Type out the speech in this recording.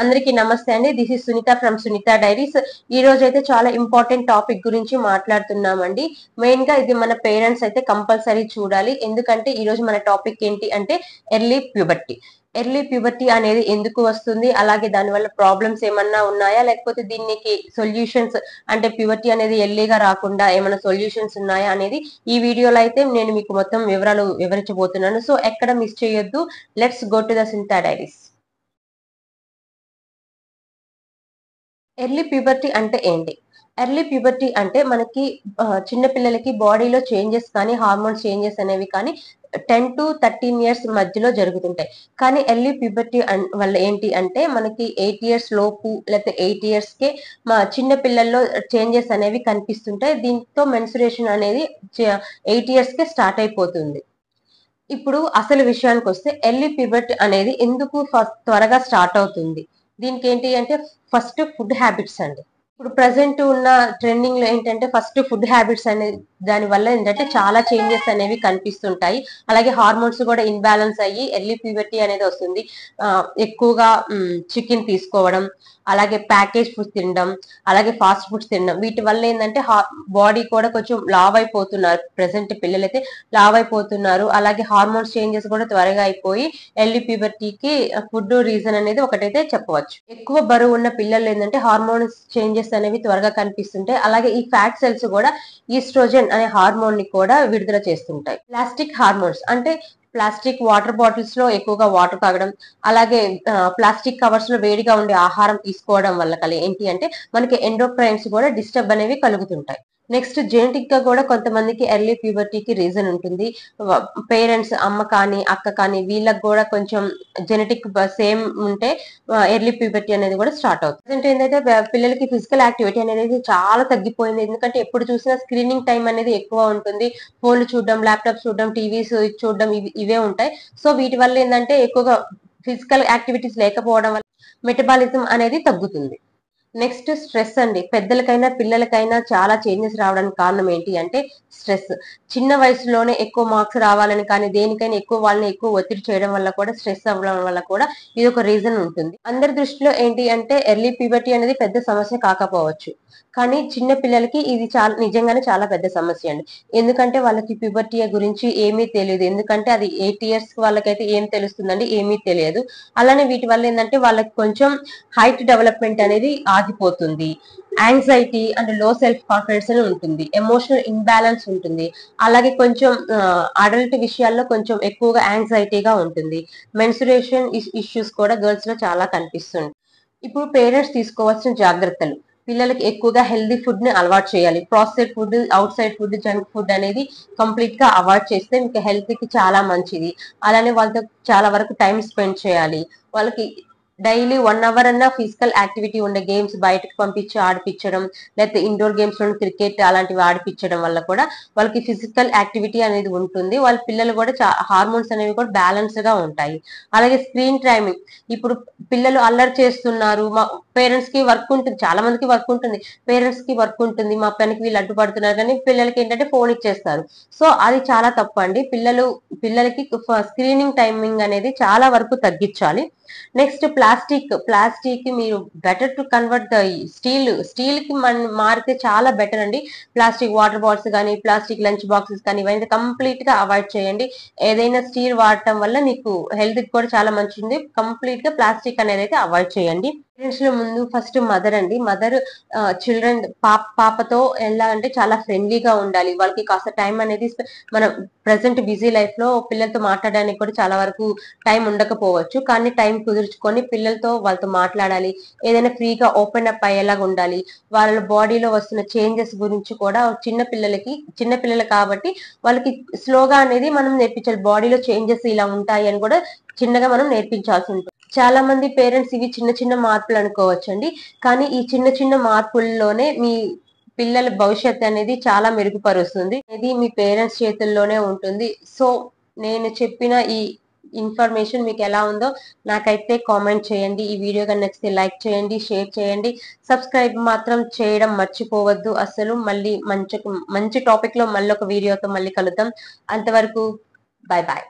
అందరికీ నమస్తే అండి. This is Sunitha from Sunitha diaries. ఈ రోజు అయితే చాలా ఇంపార్టెంట్ టాపిక్ గురించి మాట్లాడుతున్నామండి. మెయిన్ గా ఇది మన పేరెంట్స్ అయితే కంపల్సరీ చూడాలి. ఎందుకంటే ఈ రోజు మన టాపిక్ ఏంటి అంటే ఎర్లీ ప్యూబర్టీ. ఎర్లీ ప్యూబర్టీ అనేది ఎందుకు వస్తుంది, అలాగే దానివల్ల ప్రాబ్లమ్స్ ఏమన్నా ఉన్నాయా, లేకపోతే దీనికి సొల్యూషన్స్ అంటే ప్యూబర్టీ అనేది ఎర్లీగా రాకుండా ఏమైనా సొల్యూషన్స్ ఉన్నాయా అనేది ఈ వీడియోలో అయితే నేను మీకు మొత్తం వివరాలు వివరించబోతున్నాను. సో ఎక్కడ మిస్ చేయొద్దు. Let's go to the Sunitha diaries. Early puberty అంటే ఏంటి? ఎర్లీ ప్యూబర్టీ అంటే మనకి చిన్న పిల్లలకి బాడీలో చేంజెస్ కానీ హార్మోన్స్ చేంజెస్ అనేవి కానీ 10 to 13 years మధ్యలో జరుగుతుంటాయి. కానీ ఎర్లీ ప్యూబర్టీ వల్ల ఏంటి అంటే మనకి 8 years లోపు లేకపోతే 8 years కే మా చిన్న పిల్లల్లో చేంజెస్ అనేవి కనిపిస్తుంటాయి. దీంతో మెన్సురేషన్ అనేది 8 years కే స్టార్ట్ అయిపోతుంది. ఇప్పుడు అసలు విషయానికి వస్తే ఎర్లీ ప్యూబర్టీ అనేది ఎందుకు త్వరగా స్టార్ట్ అవుతుంది? దీనికి ఏంటి అంటే ఫస్ట్ ఫుడ్ హ్యాబిట్స్ అండి. ఇప్పుడు ప్రజెంట్ ఉన్న ట్రెండింగ్ లో ఏంటంటే ఫస్ట్ ఫుడ్ హ్యాబిట్స్ అనేది దాని వల్ల ఏంటంటే చాలా చేంజెస్ అనేవి కనిపిస్తుంటాయి. అలాగే హార్మోన్స్ కూడా ఇన్బ్యాలెన్స్ అయ్యి ఎర్లీ ప్యూబర్టీ అనేది వస్తుంది. ఎక్కువగా చికెన్ తీసుకోవడం, అలాగే ప్యాకేజ్ ఫుడ్స్ తినడం, అలాగే ఫాస్ట్ ఫుడ్స్ తినడం, వీటి వల్ల ఏంటంటే బాడీ కూడా కొంచెం లావ్ అయిపోతున్నారు. ప్రెసెంట్ పిల్లలైతే లావ్ అయిపోతున్నారు. అలాగే హార్మోన్స్ చేంజెస్ కూడా త్వరగా అయిపోయి ఎర్లీ ప్యూబర్టీకి ఫుడ్ రీజన్ అనేది ఒకటైతే చెప్పవచ్చు. ఎక్కువ బరువు ఉన్న పిల్లలు ఏంటంటే హార్మోన్స్ చేంజెస్ అనేవి త్వరగా కనిపిస్తుంటాయి. అలాగే ఈ ఫ్యాట్ సెల్స్ కూడా ఈస్ట్రోజన్ అనే హార్మోన్ ని కూడా విడుదల చేస్తుంటాయి. ప్లాస్టిక్ హార్మోన్స్ అంటే ప్లాస్టిక్ వాటర్ బాటిల్స్ లో ఎక్కువగా వాటర్ తాగడం, అలాగే ప్లాస్టిక్ కవర్స్ లో వేడిగా ఉండే ఆహారం తీసుకోవడం వల్ల ఏంటి అంటే మనకి ఎండోక్రైన్స్ కూడా డిస్టర్బ్ అనేవి కలుగుతుంటాయి. నెక్స్ట్ జెనెటిక్ గా కూడా కొంతమందికి ఎర్లీ ప్యూబర్టీకి రీజన్ ఉంటుంది. పేరెంట్స్ అమ్మ కానీ అక్క కానీ వీళ్ళకి కూడా కొంచెం జెనెటిక్ సేమ్ ఉంటే ఎర్లీ ప్యూబర్టీ అనేది కూడా స్టార్ట్ అవుతుంది. ప్రజెంట్ ఏంటంటే పిల్లలకి ఫిజికల్ యాక్టివిటీ అనేది చాలా తగ్గిపోయింది. ఎందుకంటే ఎప్పుడు చూసినా స్క్రీనింగ్ టైం అనేది ఎక్కువ ఉంటుంది. ఫోన్లు చూడడం, ల్యాప్టాప్ చూడడం, టీవీస్ చూడడం ఇవే ఉంటాయి. సో వీటి వల్ల ఏంటంటే ఎక్కువగా ఫిజికల్ యాక్టివిటీస్ లేకపోవడం వల్ల మెటబాలిజం అనేది తగ్గుతుంది. నెక్స్ట్ స్ట్రెస్ అండి. పెద్దలకైనా పిల్లలకైనా చాలా చేంజెస్ రావడానికి కారణం ఏంటి అంటే స్ట్రెస్. చిన్న వయసులోనే ఎక్కువ మార్క్స్ రావాలని కానీ దేనికైనా ఎక్కువ వాళ్ళని ఎక్కువ ఒత్తిడి చేయడం వల్ల కూడా స్ట్రెస్ అవ్వడం వల్ల కూడా ఇది ఒక రీజన్ ఉంటుంది. అందరి దృష్టిలో ఏంటి అంటే ఎర్లీ ప్యూబర్టీ అనేది పెద్ద సమస్య కాకపోవచ్చు, కానీ చిన్న పిల్లలకి ఇది చాలా నిజంగానే చాలా పెద్ద సమస్య అండి. ఎందుకంటే వాళ్ళకి ప్యూబర్టీ గురించి ఏమీ తెలియదు. ఎందుకంటే అది 8 years వాళ్ళకైతే ఏం తెలుస్తుందండి, ఏమీ తెలియదు. అలానే వీటి వల్ల ఏంటంటే వాళ్ళకి కొంచెం హైట్ డెవలప్మెంట్ అనేది ఆగిపోతుంది. యాంగ్జైటీ అండ్ లో సెల్ఫ్ కాన్ఫిడెన్స్ అని ఉంటుంది. ఎమోషనల్ ఇంబ్యాలెన్స్ ఉంటుంది. అలాగే కొంచెం అడల్ట్ విషయాల్లో కొంచెం ఎక్కువగా యాంగ్జైటీగా ఉంటుంది. మెన్సురేషన్ ఇష్యూస్ కూడా గర్ల్స్ లో చాలా కనిపిస్తుంది. ఇప్పుడు పేరెంట్స్ తీసుకోవాల్సిన జాగ్రత్తలు. పిల్లలకి ఎక్కువగా హెల్దీ ఫుడ్ ని అలవాటు చేయాలి. Processed food, out side food, junk food అనేది కంప్లీట్ గా అవాయిడ్ చేస్తే మీకు హెల్త్ కి చాలా మంచిది. అలానే వాళ్ళతో చాలా వరకు టైం స్పెండ్ చేయాలి. వాళ్ళకి డైలీ 1 hour అన్నా ఫిజికల్ యాక్టివిటీ ఉండే గేమ్స్ బయటకు పంపించి ఆడిపించడం, లేకపోతే ఇండోర్ గేమ్స్ లో క్రికెట్ అలాంటివి ఆడిపించడం వల్ల కూడా వాళ్ళకి ఫిజికల్ యాక్టివిటీ అనేది ఉంటుంది. వాళ్ళ పిల్లలు కూడా హార్మోన్స్ అనేవి కూడా బ్యాలెన్స్ గా ఉంటాయి. అలాగే స్క్రీన్ టైమింగ్. ఇప్పుడు పిల్లలు అల్లరి చేస్తున్నారు, మా పేరెంట్స్ కి వర్క్ ఉంటుంది, చాలా మందికి వర్క్ ఉంటుంది, పేరెంట్స్ కి వర్క్ ఉంటుంది, మా పనికి వీళ్ళు అడ్డుపడుతున్నారు కానీ పిల్లలకి ఏంటంటే ఫోన్ ఇచ్చేస్తారు. సో అది చాలా తప్పు అండి. పిల్లలకి స్క్రీనింగ్ టైమింగ్ అనేది చాలా వరకు తగ్గించాలి. నెక్స్ట్ ప్లాస్టిక్ మీరు better to convert the steel కి మారితే చాలా బెటర్ అండి. ప్లాస్టిక్ వాటర్ బాటిల్స్ కానీ ప్లాస్టిక్ లంచ్ బాక్సెస్ కానీ ఇవన్నీ కంప్లీట్ గా అవాయిడ్ చేయండి. ఏదైనా స్టీల్ వాడటం వల్ల మీకు హెల్త్ కి కూడా చాలా మంచిది. కంప్లీట్ గా ప్లాస్టిక్ అనేది అయితే అవాయిడ్ చేయండి. పేరెంట్స్ లో ముందు ఫస్ట్ మదర్ అండి. మదర్ చిల్డ్రన్ పాపతో ఎలా అంటే చాలా ఫ్రెండ్లీగా ఉండాలి. వాళ్ళకి కాస్త టైం అనేది మనం ప్రెసెంట్ బిజీ లైఫ్ లో పిల్లలతో మాట్లాడడానికి కూడా చాలా వరకు టైం ఉండకపోవచ్చు, కానీ టైం కుదుర్చుకొని పిల్లలతో వాళ్ళతో మాట్లాడాలి. ఏదైనా ఫ్రీగా ఓపెన్ అప్ అయ్యేలాగా ఉండాలి. వాళ్ళ బాడీలో వస్తున్న చేంజెస్ గురించి కూడా చిన్న పిల్లలు కాబట్టి వాళ్ళకి స్లోగా అనేది మనం నేర్పించాలి. బాడీలో చేంజెస్ ఇలా ఉంటాయి అని కూడా చిన్నగా మనం నేర్పించాల్సి ఉంటుంది. చాలా మంది పేరెంట్స్ ఇవి చిన్న చిన్న మార్పులు అనుకోవచ్చండి, కానీ ఈ చిన్న చిన్న మార్పుల్లోనే మీ పిల్లల భవిష్యత్ అనేది చాలా మెరుగుపరుస్తుంది. ఇది మీ పేరెంట్స్ చేతుల్లోనే ఉంటుంది. సో నేను చెప్పిన ఈ ఇన్ఫర్మేషన్ మీకు ఎలా ఉందో నాకైతే కామెంట్ చేయండి. ఈ వీడియో కనుక నచ్చితే లైక్ చేయండి, షేర్ చేయండి, సబ్స్క్రైబ్ మాత్రం చేయడం మర్చిపోవద్దు అసలు. మళ్ళీ మంచి టాపిక్ లో మళ్ళీ ఒక వీడియోతో మళ్ళీ కలుద్దాం. అంతవరకు బై బాయ్.